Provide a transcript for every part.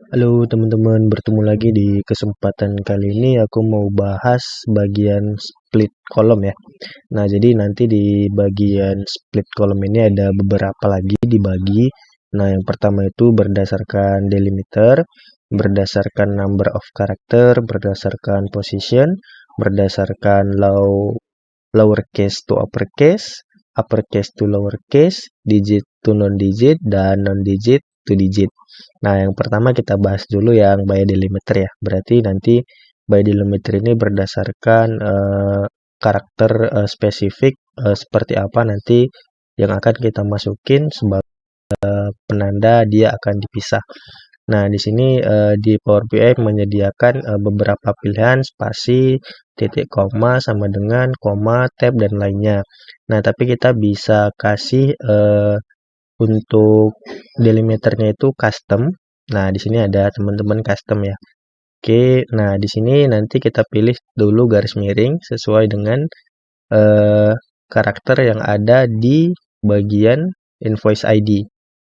Halo teman-teman, bertemu lagi di kesempatan kali ini aku mau bahas bagian split kolom ya. Nah, jadi nanti di bagian split kolom ini ada beberapa lagi dibagi. Nah, yang pertama itu berdasarkan delimiter, berdasarkan number of character, berdasarkan position, berdasarkan lowercase to uppercase to lowercase, digit to non-digit, dan non-digit to digit. Nah, yang pertama kita bahas dulu yang by delimiter ya. Berarti nanti by delimiter ini berdasarkan karakter spesifik seperti apa nanti yang akan kita masukin sebagai penanda dia akan dipisah. Nah, di sini di Power BI menyediakan beberapa pilihan spasi, titik koma sama dengan koma, tab dan lainnya. Nah, tapi kita bisa kasih untuk delimiternya itu custom. Nah, di sini ada teman-teman custom ya. Oke, nah di sini nanti kita pilih dulu garis miring sesuai dengan eh, karakter yang ada di bagian invoice ID.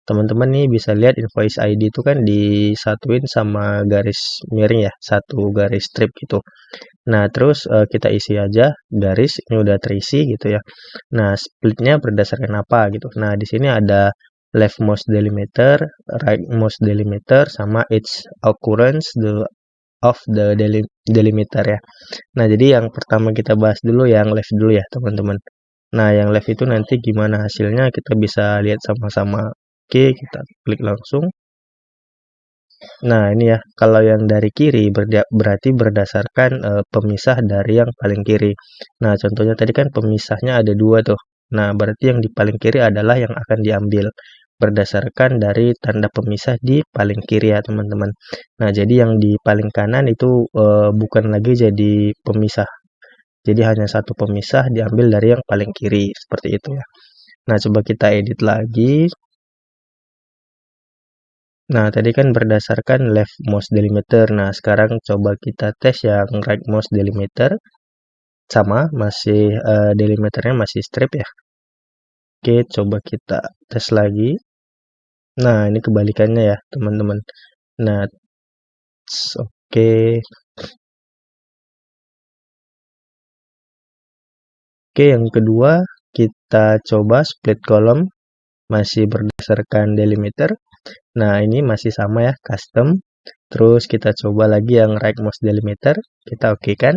Teman-teman nih bisa lihat invoice ID itu kan disatuin sama garis miring ya, satu garis strip gitu. Nah, terus kita isi aja garis, ini udah terisi gitu ya. Nah, splitnya berdasarkan apa gitu. Nah, di sini ada leftmost delimiter, rightmost delimiter, sama its occurrence of the delimiter ya. Nah, jadi yang pertama kita bahas dulu yang left dulu ya, teman-teman. Nah, yang left itu nanti gimana hasilnya kita bisa lihat sama-sama. Oke, kita klik langsung. Nah, ini ya, kalau yang dari kiri berarti berdasarkan pemisah dari yang paling kiri. Nah, contohnya tadi kan pemisahnya ada dua tuh. Nah, berarti yang di paling kiri adalah yang akan diambil berdasarkan dari tanda pemisah di paling kiri ya, teman-teman. Nah, jadi yang di paling kanan itu bukan lagi jadi pemisah. Jadi hanya satu pemisah diambil dari yang paling kiri, seperti itu ya. Nah, coba kita edit lagi. Nah, tadi kan berdasarkan leftmost delimiter. Nah, sekarang coba kita tes yang rightmost delimiter. Sama, masih delimiternya masih strip ya. Oke, coba kita tes lagi. Nah, ini kebalikannya ya, teman-teman. Nah, oke. Oke, yang kedua kita coba split column masih berdasarkan delimiter. Nah, ini masih sama ya, custom. Terus kita coba lagi yang rightmost delimiter. Kita oke kan?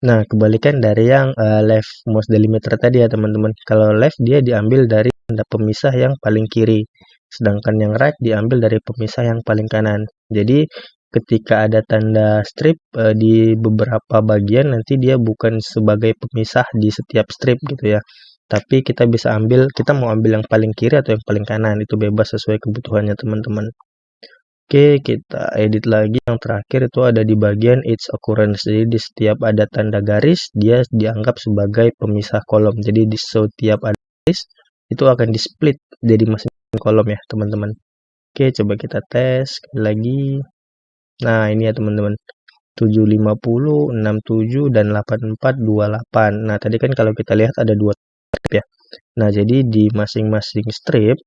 Nah, kebalikan dari yang leftmost delimiter tadi ya, teman-teman. Kalau left dia diambil dari tanda pemisah yang paling kiri, sedangkan yang right diambil dari pemisah yang paling kanan. Jadi, ketika ada tanda strip di beberapa bagian nanti dia bukan sebagai pemisah di setiap strip gitu ya. Tapi kita bisa ambil, kita mau ambil yang paling kiri atau yang paling kanan, itu bebas sesuai kebutuhannya teman-teman. Oke, kita edit lagi. Yang terakhir itu ada di bagian its occurrence. Jadi di setiap ada tanda garis, dia dianggap sebagai pemisah kolom. Jadi di setiap ada garis, itu akan di split jadi masing-masing kolom ya, teman-teman. Oke, coba kita tes sekali lagi. Nah, ini ya teman-teman. 750, 67, dan 8428. Nah, tadi kan kalau kita lihat ada dua strip ya. Nah, jadi di masing-masing strip,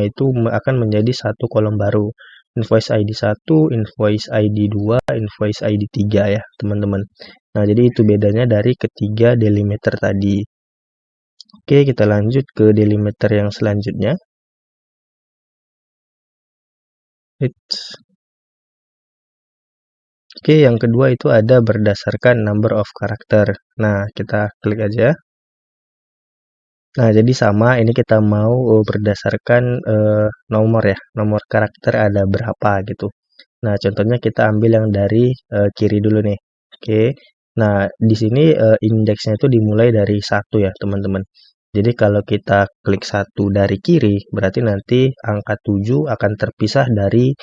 itu akan menjadi satu kolom baru. Invoice ID 1, invoice ID 2, invoice ID 3 ya, teman-teman. Nah, jadi itu bedanya dari ketiga delimiter tadi. Oke, kita lanjut ke delimiter yang selanjutnya. Oke, yang kedua itu ada berdasarkan number of character. Nah, kita klik aja. Nah, jadi sama, ini kita mau berdasarkan nomor ya, nomor karakter ada berapa gitu. Nah, contohnya kita ambil yang dari kiri dulu nih. Oke. Nah, di sini indeksnya itu dimulai dari 1 ya, teman-teman. Jadi kalau kita klik 1 dari kiri, berarti nanti angka 7 akan terpisah dari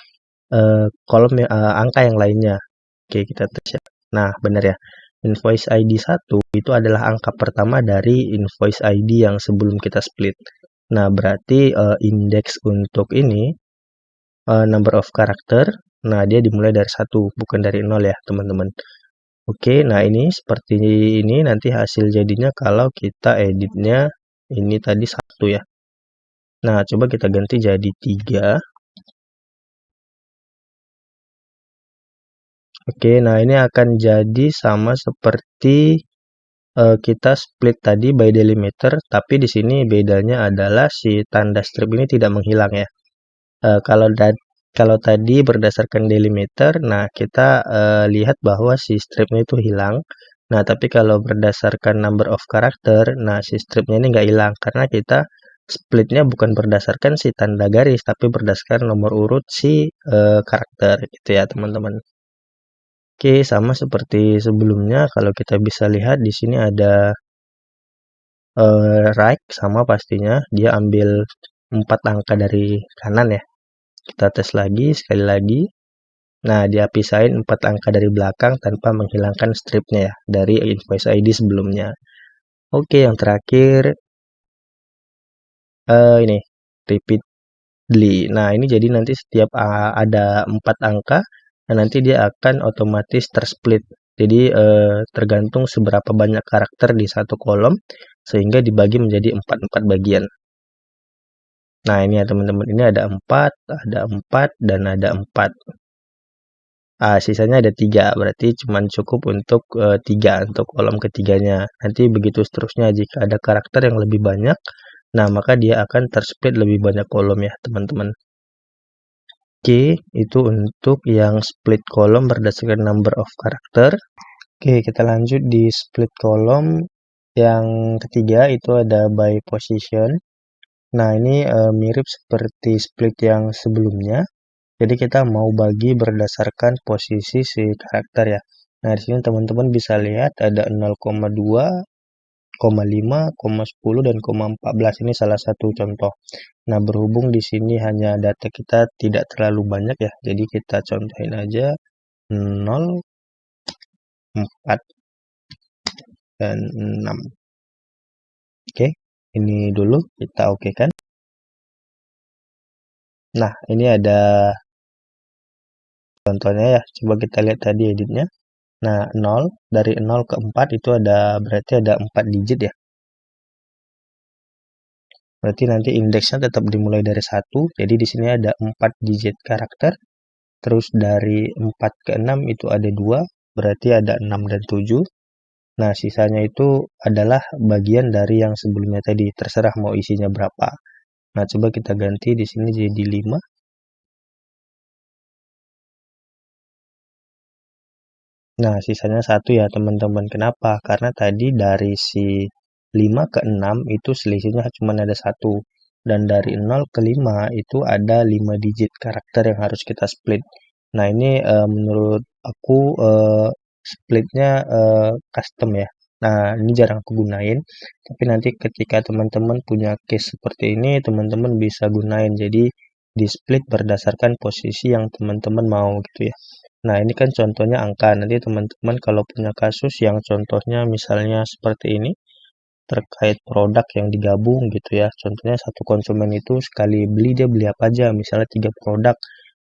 kolom angka yang lainnya. Oke, kita tes ya. Nah, benar ya. Invoice ID 1 itu adalah angka pertama dari invoice ID yang sebelum kita split. Nah, berarti indeks untuk ini number of character. Nah, dia dimulai dari 1, bukan dari 0 ya, teman-teman. Oke, nah ini seperti ini nanti hasil jadinya kalau kita editnya ini tadi 1 ya. Nah, coba kita ganti jadi 3. Oke, nah ini akan jadi sama seperti kita split tadi by delimiter, tapi di sini bedanya adalah si tanda strip ini tidak menghilang ya. Kalau tadi berdasarkan delimiter, nah kita lihat bahwa si stripnya itu hilang. Nah, tapi kalau berdasarkan number of character, nah si stripnya ini nggak hilang karena kita splitnya bukan berdasarkan si tanda garis, tapi berdasarkan nomor urut si karakter gitu ya teman-teman. Oke, sama seperti sebelumnya, kalau kita bisa lihat di sini ada right sama pastinya, dia ambil 4 angka dari kanan ya. Kita tes lagi, sekali lagi. Nah, dia pisahin 4 angka dari belakang tanpa menghilangkan stripnya ya, dari invoice ID sebelumnya. Oke, yang terakhir, ini, repeatedly. Nah, ini jadi nanti setiap ada 4 angka, dan nanti dia akan otomatis tersplit. Jadi, tergantung seberapa banyak karakter di satu kolom, sehingga dibagi menjadi 4 bagian. Nah, ini ya teman-teman, ini ada 4, dan ada 4. Sisanya ada 3, berarti cuman cukup untuk 3 untuk kolom ketiganya. Nanti begitu seterusnya jika ada karakter yang lebih banyak, nah maka dia akan tersplit lebih banyak kolom ya teman-teman. Oke, itu untuk yang split kolom berdasarkan number of karakter. Oke, kita lanjut di split kolom yang ketiga, itu ada by position. Nah, ini mirip seperti split yang sebelumnya. Jadi kita mau bagi berdasarkan posisi si karakter ya. Nah, di sini teman-teman bisa lihat ada 0,2, 0,5, 0,10 dan 0,14. Ini salah satu contoh. Nah, berhubung di sini hanya data kita tidak terlalu banyak ya. Jadi kita contohin aja 0, 4 dan 6. Oke, ini dulu kita oke kan. Nah, ini ada contohnya ya. Coba kita lihat tadi editnya. Nah, 0 dari 0 ke 4 itu berarti ada 4 digit ya. Berarti nanti indeksnya tetap dimulai dari 1. Jadi di sini ada 4 digit karakter. Terus dari 4 ke 6 itu ada 2, berarti ada 6 dan 7. Nah, sisanya itu adalah bagian dari yang sebelumnya tadi, terserah mau isinya berapa. Nah, coba kita ganti di sini jadi 5. Nah, sisanya 1 ya teman-teman. Kenapa? Karena tadi dari si 5 ke 6 itu selisihnya cuma ada 1. Dan dari 0 ke 5 itu ada 5 digit karakter yang harus kita split. Nah, ini menurut aku splitnya custom ya. Nah, ini jarang aku gunain. Tapi nanti ketika teman-teman punya case seperti ini, teman-teman bisa gunain. Jadi, di split berdasarkan posisi yang teman-teman mau gitu ya. Nah, ini kan contohnya angka. Nanti teman-teman kalau punya kasus yang contohnya misalnya seperti ini, terkait produk yang digabung gitu ya. Contohnya satu konsumen itu sekali beli, dia beli apa aja. Misalnya 3 produk,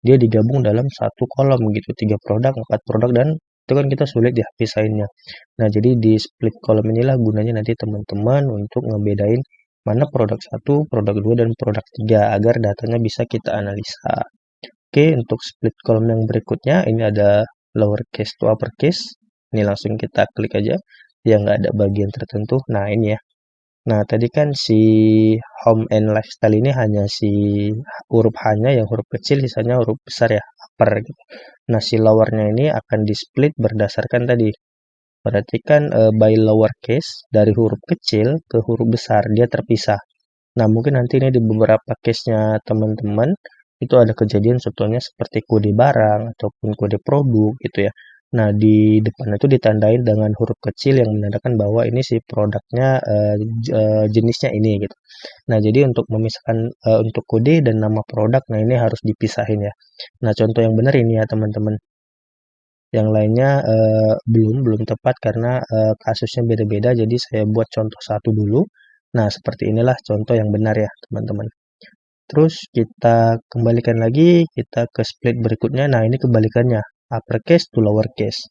dia digabung dalam satu kolom gitu. 3 produk, 4 produk, dan itu kan kita sulit ya pisahinnya. Nah, jadi di split kolom inilah gunanya nanti teman-teman untuk ngebedain mana produk 1, produk 2, dan produk 3 agar datanya bisa kita analisa. Oke, untuk split kolom yang berikutnya, ini ada lowercase to uppercase. Ini langsung kita klik aja, yang nggak ada bagian tertentu. Nah, ini ya. Nah, tadi kan si home and lifestyle ini hanya si huruf H-nya yang huruf kecil, sisanya huruf besar ya, upper gitu. Nah, si lowernya ini akan di split berdasarkan tadi. Berarti kan by lowercase, dari huruf kecil ke huruf besar, dia terpisah. Nah, mungkin nanti ini di beberapa case-nya teman-teman, itu ada kejadian contohnya seperti kode barang ataupun kode produk gitu ya. Nah, di depan itu ditandain dengan huruf kecil yang menandakan bahwa ini si produknya jenisnya ini gitu. Nah, jadi untuk memisahkan untuk kode dan nama produk, nah ini harus dipisahin ya. Nah, contoh yang benar ini ya teman-teman. Yang lainnya belum tepat karena kasusnya beda-beda, jadi saya buat contoh satu dulu. Nah, seperti inilah contoh yang benar ya teman-teman. Terus kita kembalikan lagi, kita ke split berikutnya. Nah, ini kebalikannya, uppercase to lowercase.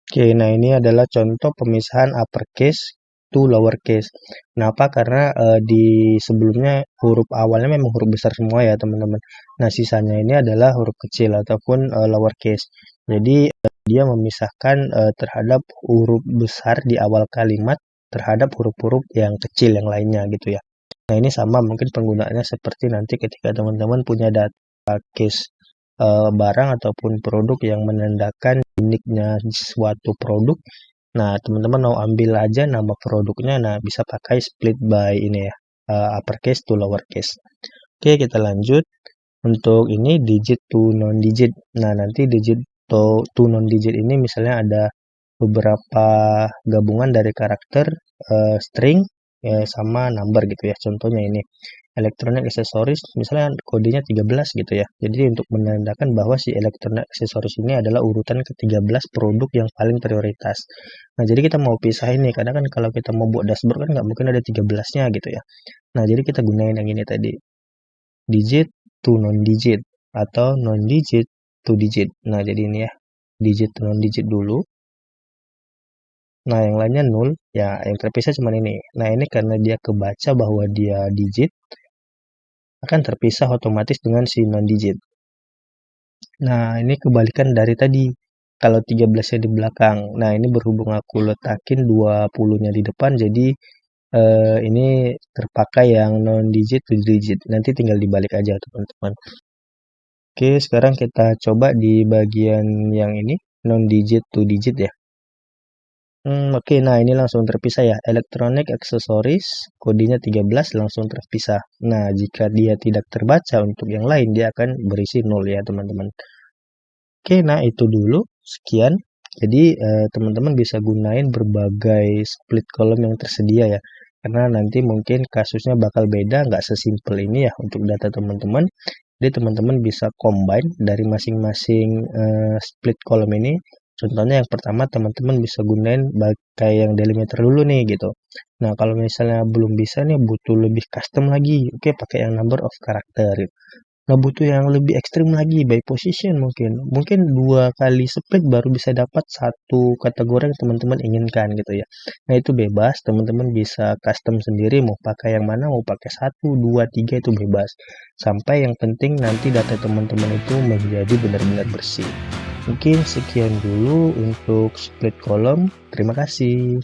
Oke, nah ini adalah contoh pemisahan uppercase to lowercase. Kenapa? Karena di sebelumnya huruf awalnya memang huruf besar semua ya teman-teman. Nah sisanya ini adalah huruf kecil ataupun lowercase. Jadi dia memisahkan terhadap huruf besar di awal kalimat terhadap huruf-huruf yang kecil yang lainnya gitu ya. Nah ini sama mungkin penggunaannya seperti nanti ketika teman-teman punya data case barang ataupun produk yang menandakan uniknya suatu produk. Nah, teman-teman mau ambil aja nama produknya, nah bisa pakai split by ini ya, uppercase to lowercase. Oke, kita lanjut. Untuk ini digit to non-digit. Nah, nanti digit to non-digit ini misalnya ada beberapa gabungan dari karakter, string, sama number gitu ya. Contohnya ini. Electronic accessories misalnya kodenya 13 gitu ya. Jadi untuk menandakan bahwa si electronic accessories ini adalah urutan ke-13 produk yang paling prioritas. Nah, jadi kita mau pisah ini karena kan kalau kita mau buat dashboard kan nggak mungkin ada 13-nya gitu ya. Nah, jadi kita gunain yang ini tadi. Digit to non-digit atau non-digit to digit. Nah, jadi ini ya. Digit to non-digit dulu. Nah, yang lainnya 0. Ya, yang terpisah cuma ini. Nah, ini karena dia kebaca bahwa dia digit, akan terpisah otomatis dengan si non-digit. Nah, ini kebalikan dari tadi. Kalau 13-nya di belakang. Nah, ini berhubung aku letakin 20-nya di depan, jadi ini terpakai yang non-digit to digit. Nanti tinggal dibalik aja, teman-teman. Oke, sekarang kita coba di bagian yang ini, non-digit to digit ya. Oke, nah ini langsung terpisah ya. Electronic accessories, kodenya 13 langsung terpisah. Nah, jika dia tidak terbaca untuk yang lain, dia akan berisi 0 ya, teman-teman. Oke, nah itu dulu. Sekian. Jadi, teman-teman bisa gunain berbagai split column yang tersedia ya. Karena nanti mungkin kasusnya bakal beda, nggak sesimpel ini ya untuk data teman-teman. Jadi, teman-teman bisa combine dari masing-masing split column ini. Contohnya yang pertama teman-teman bisa gunain pakai yang delimiter dulu nih gitu. Nah, kalau misalnya belum bisa nih butuh lebih custom lagi, oke pakai yang number of character. Nah, butuh yang lebih ekstrim lagi by position mungkin. Mungkin 2 kali split baru bisa dapat satu kategori yang teman-teman inginkan gitu ya. Nah, itu bebas, teman-teman bisa custom sendiri mau pakai yang mana, mau pakai 1, 2, 3 itu bebas. Sampai yang penting nanti data teman-teman itu menjadi benar-benar bersih. Mungkin sekian dulu untuk split column. Terima kasih.